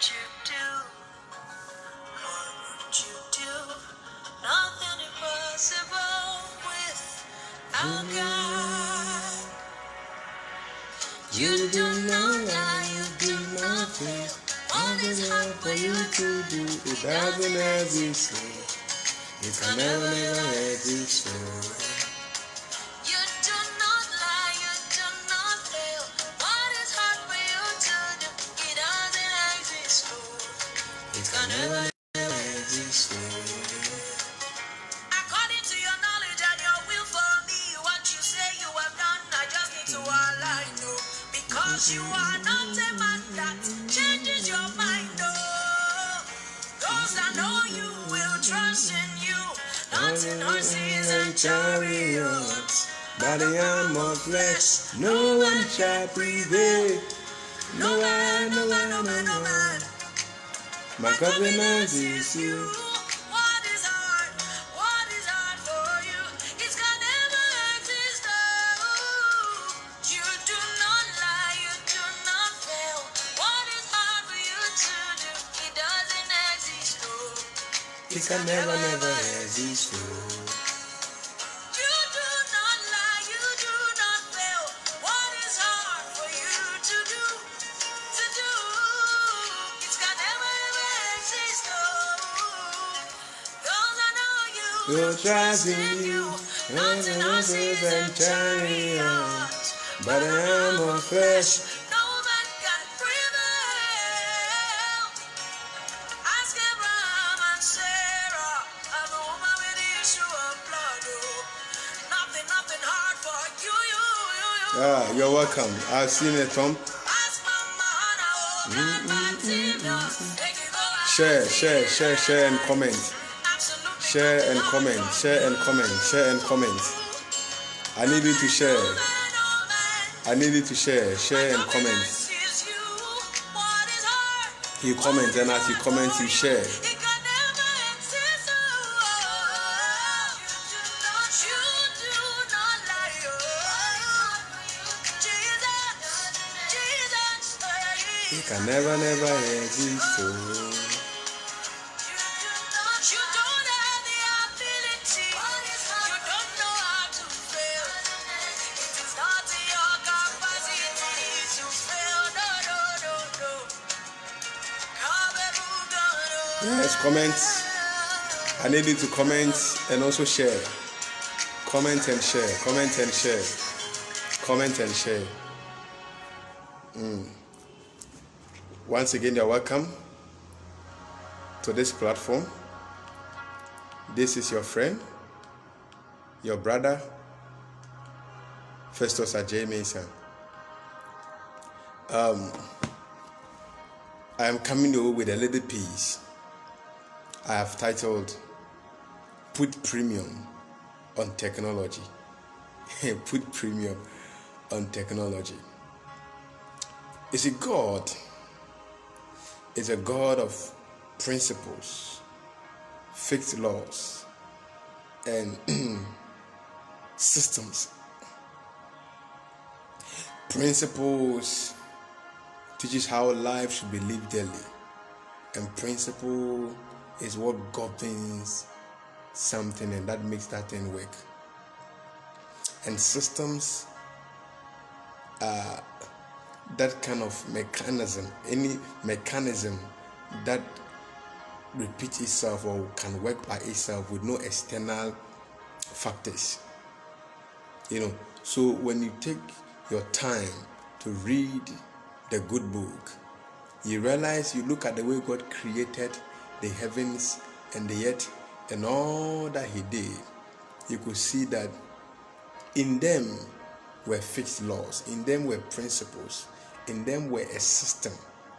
you do? What would you do? Nothing impossible without God. You do not lie, you do not fail. What is hard for you to do? It doesn't exist. It can never exist. You do not lie, you do not fail. What is hard for you to do? It doesn't exist. It can never exist. According to your knowledge and your will for me, what you say you have done, I just need to align you. Because you are not a man that changes your mind. Oh, those that know you will trust in you. Not in horses and chariots, but the arm of flesh. No one shall prevail. No man, no man, no man, no man. My covenant is you. What is hard? What is hard for you? It can never exist. Oh, you do not lie, you do not fail. What is hard for you to do? It doesn't exist. Oh, it can never exist. Oh. You do not lie, you do not fail. What is hard for you to do? It can never exist. Oh, those I know you will trust in you, not in horses and chariots, but I am of flesh. No man can prevail. Ask Abraham and Sarah, and the woman with the issue of blood. Oh, nothing hard for you. You're welcome. I've seen it, Tom. Ask Mama Hannah, share and comment. Share and comment. I need you to share. Share and comment. You comment, and as you comment, you share. It can never exist. You don't have the ability. You don't know how to fail. It is not in your capacity to fail. No. Yes, comments. I need you to comment and also share. Comment and share. Once again, you're welcome to this platform. This is your friend, your brother, Festus Adjei-Mensah. I am coming over with a little piece I have titled Put Premium on Technology. Put premium on technology. You see, God is a God of principles, fixed laws, and systems. Principles teaches how life should be lived daily, and principle is what governs something, and that makes that thing work. And systems are that kind of mechanism, any mechanism that repeats itself or can work by itself with no external factors. So when you take your time to read the good book, you realize, you look at the way God created the heavens and the earth and all that he did, you could see that in them were fixed laws, in them were principles, in them were a system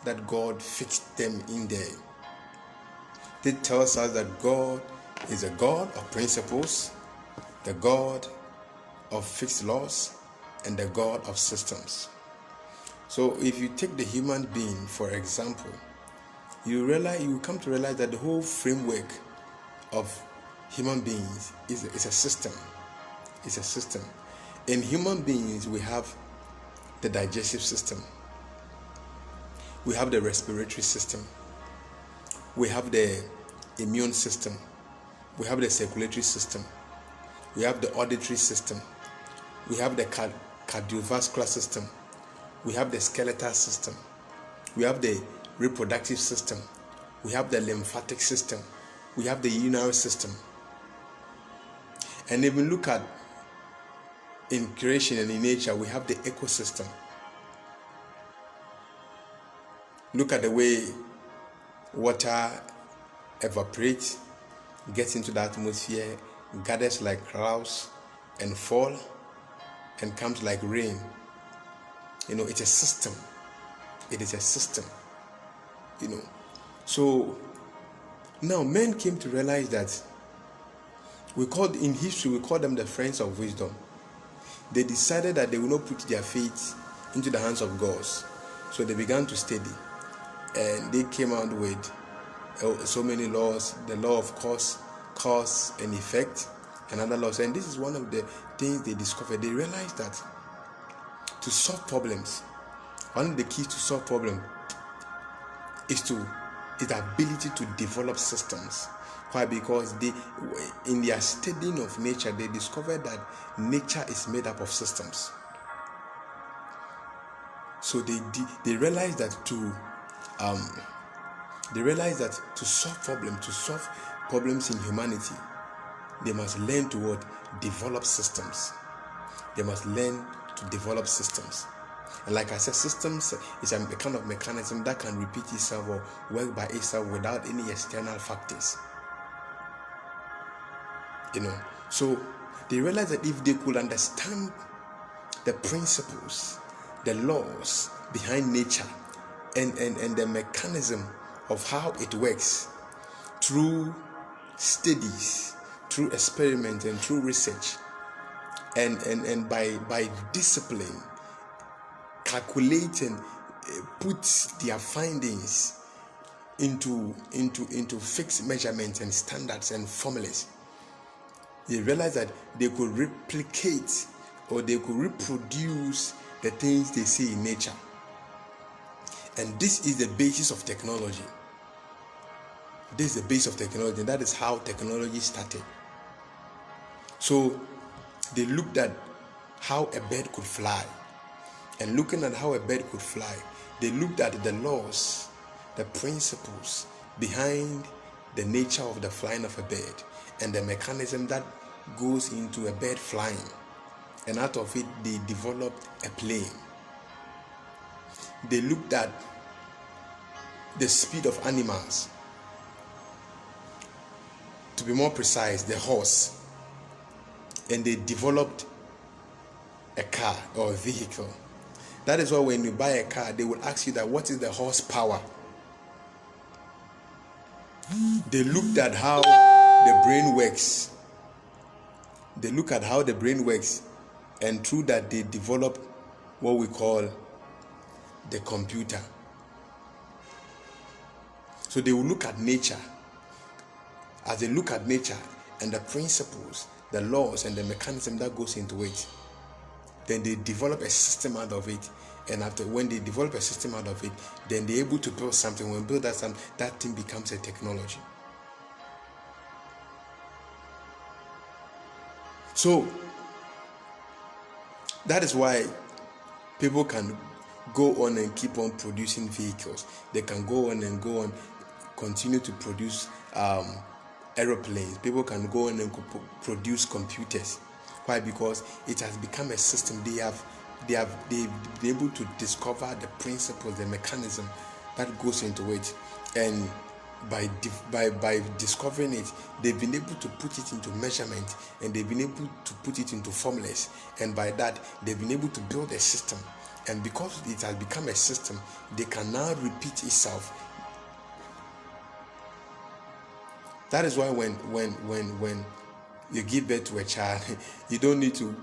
that God fixed them in there. It tells us that God is a God of principles, the God of fixed laws, and the God of systems. So if you take the human being, for example, you come to realize that the whole framework of human beings is a system. It's a system. In human beings, we have the digestive system. We have the respiratory system. We have the immune system. We have the circulatory system. We have the auditory system. We have the cardiovascular system. We have the skeletal system. We have the reproductive system. We have the lymphatic system. We have the urinary system. And if we look at in creation and in nature, we have the ecosystem. Look at the way water evaporates, gets into the atmosphere, gathers like clouds and fall and comes like rain. It's a system. It is a system. So now men came to realize that in history we call them the friends of wisdom. They decided that they will not put their faith into the hands of gods. So they began to study. And they came out with so many laws, the law of cause and effect, and other laws. And this is one of the things they discovered. They realized that to solve problems, one of the keys to solve problems is the ability to develop systems. Why? Because in their studying of nature, they discovered that nature is made up of systems. So they realized that to solve problems in humanity, they must learn to develop systems. They must learn to develop systems. And like I said, systems is a kind of mechanism that can repeat itself or work by itself without any external factors. So they realized that if they could understand the principles, the laws behind nature, and the mechanism of how it works through studies, through experiment, and through research, and by discipline, calculating, put their findings into fixed measurements and standards and formulas, they realized that they could replicate or they could reproduce the things they see in nature. And this is the basis of technology. This is the base of technology. That is how technology started. So they looked at how a bird could fly. And looking at how a bird could fly, they looked at the laws, the principles behind the nature of the flying of a bird and the mechanism that goes into a bird flying. And out of it, they developed a plane. They looked at the speed of animals. To be more precise, the horse. And they developed a car or a vehicle. That is why when you buy a car, they will ask you that what is the horsepower? They looked at how the brain works. They look at how the brain works, and through that they develop what we call the computer. So they will look at nature. As they look at nature and the principles, the laws and the mechanism that goes into it, then they develop a system out of it. And when they develop a system out of it, then they're able to build something. When build that something, that thing becomes a technology. So that is why people can go on and keep on producing vehicles. They can go on, continue to produce aeroplanes. People can go on and produce computers. Why? Because it has become a system. They've been able to discover the principles, the mechanism that goes into it, and by discovering it, they've been able to put it into measurement, and they've been able to put it into formulas, and by that they've been able to build a system. And because it has become a system, they can now repeat itself. That is why when you give birth to a child, you don't need to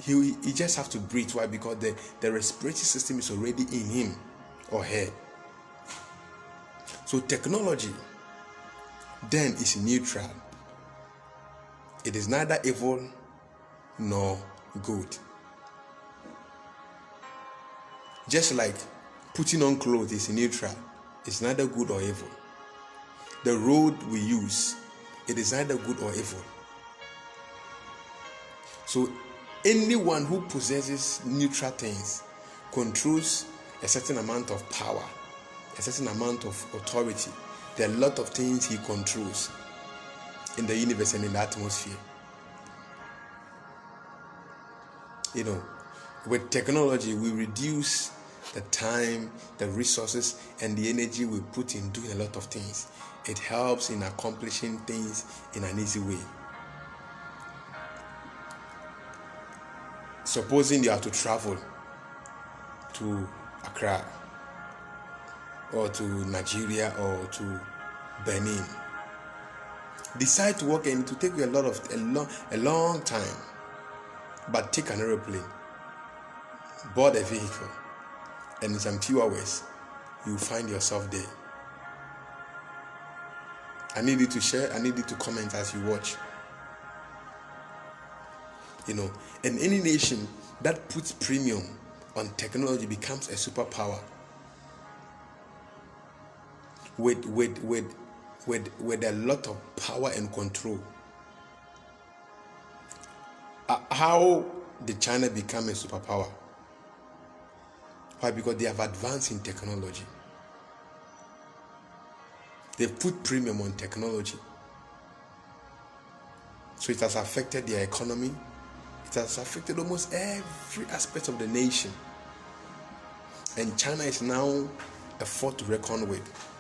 he just have to breathe. Why? Because the respiratory system is already in him or her. So technology then is neutral. It is neither evil nor good. Just like putting on clothes is neutral, it's neither good or evil. The road we use, it is neither good or evil. So anyone who possesses neutral things controls a certain amount of power, a certain amount of authority. There are a lot of things he controls in the universe and in the atmosphere. With technology, we reduce the time, the resources, and the energy we put in doing a lot of things. It helps in accomplishing things in an easy way. Supposing you have to travel to Accra or to Nigeria or to Benin, decide to walk, and it will take you a long time. But take an aeroplane, board a vehicle, and in some few hours, you find yourself there. I need you to share, I need you to comment as you watch. And any nation that puts premium on technology becomes a superpower with a lot of power and control. How did China become a superpower? Why? Because they have advanced in technology. They've put premium on technology. So it has affected their economy. It has affected almost every aspect of the nation. And China is now a force to reckon with.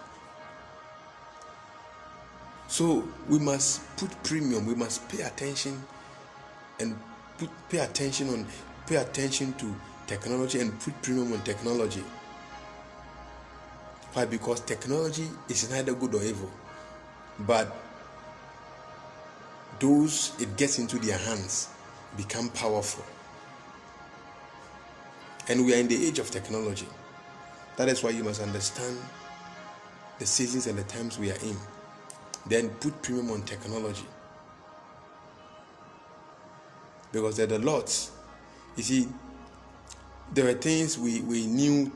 So we must put premium, we must pay attention and pay attention to technology and put premium on technology. Why? Because technology is neither good or evil, but those it gets into their hands become powerful. And we are in the age of technology. That is why you must understand the seasons and the times we are in. Then put premium on technology. Because there are lots. You see, there were things we knew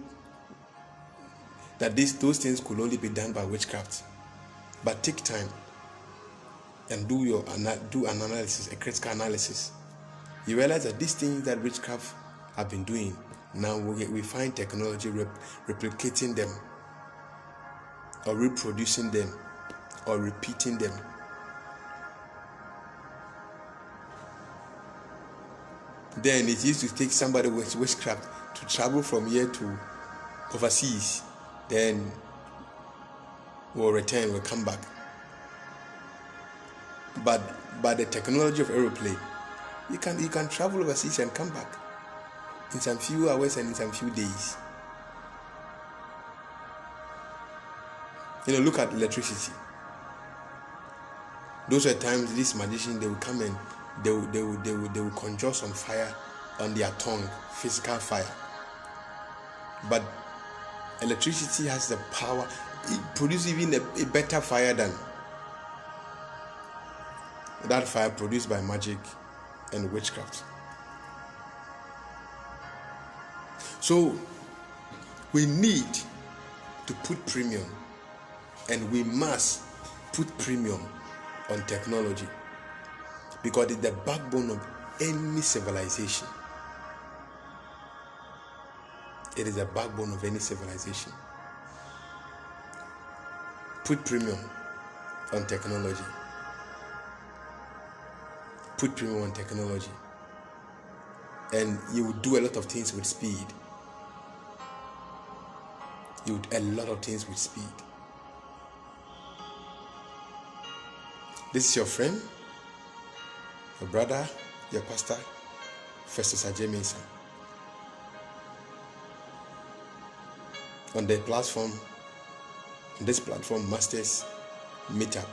that those things could only be done by witchcraft. But take time and do an analysis, a critical analysis. You realize that these things that witchcraft have been doing, now we find technology replicating them, or reproducing them, or repeating them. Then it used to take somebody with witchcraft to travel from here to overseas. Then we'll return, we'll come back. But by the technology of aeroplane, you can travel overseas and come back in some few hours and in some few days. Look at electricity. Those are times these magicians, they will come and they will conjure some fire on their tongue, physical fire. But electricity has the power. It produces even a better fire than that fire produced by magic and witchcraft. So we need to put premium, and we must put premium on technology, because it's the backbone of any civilization. It is the backbone of any civilization. Put premium on technology. Put premium on technology, and you will do a lot of things with speed. A lot of things with speed. This is your friend, your brother, your pastor, Festus Adjei-Mensah. On this platform, Masters Meetup.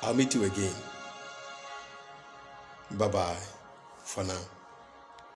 I'll meet you again. Bye-bye for now.